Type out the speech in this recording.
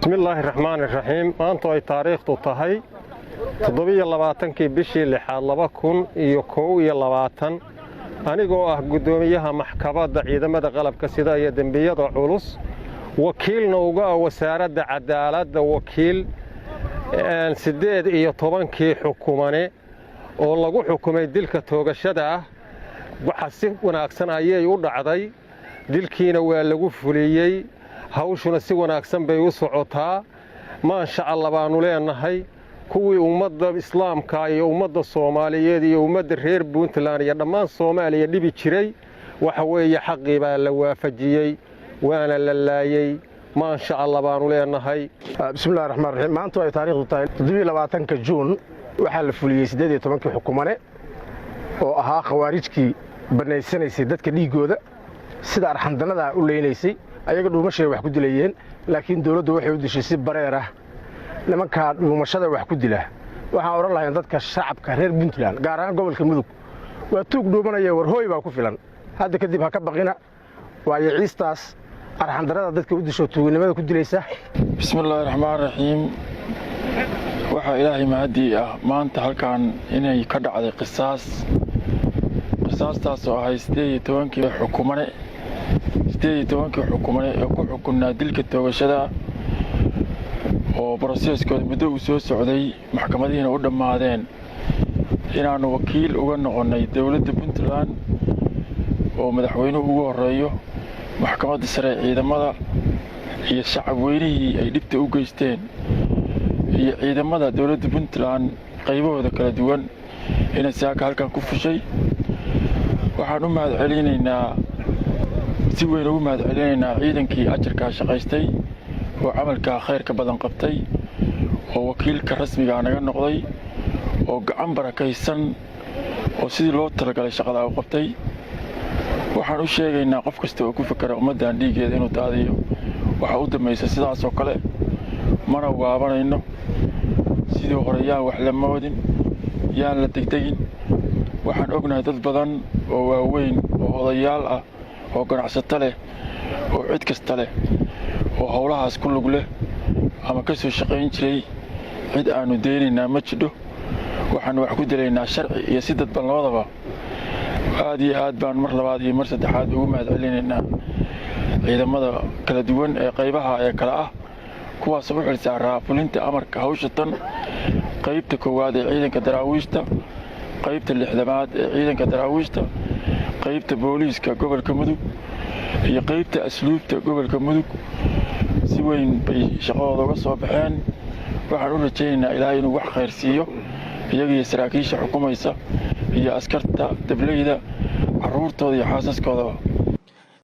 بسم الله الرحمن الرحيم maanta ay taariikhdu tahay 27 bishii 2022 anigoo ah gudoomiyaha maxkamadda ciidamada qalabka sida iyo dambiyada culus wakiilna uga wasaaradda cadaaladda wakiil 18 xukumane oo lagu xukumay dilka toogashada ah waxa si wanaagsan ayay u dhacday dilkiina waa lagu fuliyay hawshuna si wanaagsan bay u socotaa ma sha Allah baanu leenahay kuwii ummadda islaamka iyo ummadda Soomaaliyeed iyo ummadda reer Puntland iyo dhammaan Soomaaliya dhibi jiray waxa weeye xaqii baa la waafajiyay waana la laayay ma sha Allah baanu leenahay bismillaahir rahmaanir rahiim maanta ay taariikhdu tahay 27 Juun waxa la fuliyay 18 xukumane oo ahaa khawaarijkii banaysanayay dadka dhiigooda sida arxandanada u leenaysay ayaga dhuumashay wax ku dilayeen laakiin dawladdu waxay u dishay si bareer ah nimanka dhuumashada wax ku dila waxaan oran lahayn dadka shacabka reer Puntland gaar ahaan gobolka Mudug waa tuug dhuumanaya war hooy baa ku filan hadda kadib ha ka baqina waayo ciistaas arxandarada dadka u disho tuugnimada ku dilaysa bismillaahir rahmaanir rahiim waxa ilaahay mahadi ah maanta halkaan inay ka dhacday qisaastaas oo ahay 18 xukumane 18 xukumane oo ku xukunaa dilka toogashada oo processkooda muddo u soo socday maxkamadiina u dhamaadeen inaanu wakiil uga noqonay dawladda Puntland oo madaxweynuhu ugu horeeyo maxkamadda sare ciidamada iyo shacab weynihii ay dhibta u geysteen iyo ciidamada dawladda Puntland qaybahooda kala duwan inay saaka halkan ku fushay waxaan u mahad celinaynaa si weyn ugu mahad celinaynaa ciidankii ajarka shaqaystay oo amalka khayrka badan qabtay oo wakiilka rasmiga anaga noqday oo gacan barakaysan oo sidii loo talagalay shaqada u qabtay waxaan u sheegaynaa qof kasta oo ku fikira ummadan dhiigeeda inuu daadiyo waxa u dambeeyay sidaas oo kale mana waabanayno sidoo hore yaa wax la moodin yaa la degdegin waxaan ognahay dad badan oo waaweyn oo odayaal ah oo ganacsato leh oo cid kasta leh oo hawlahaas ku lug leh ama ka soo shaqayn jiray cid aanu deynayna ma jidho waxaan wax ku dilaynaa sharci iyo si dad labadaba aad iyo aad baan mar labaad iyo mar saddexaad ugu mahad celinaynaa ciidamada kala duwan ee qaybaha ee kala ah kuwaas oo xilsaaraa fulinta amarka hawsha tan qaybta koowaad ee ciidanka daraawiishta qaybta 6aad ee ciidanka daraawiishta qaybta booliiska gobolka Mudug iyo qaybta asluubta gobolka Mudug si weyn bay shaqadooda uga soo baxeen waxaan u rajaynaynaa Ilaahay inuu wax khayr siiyo iyaga iyo saraakiisha xukumaysa iyo askarta dableyda caruurtooda iyo xaasaskooda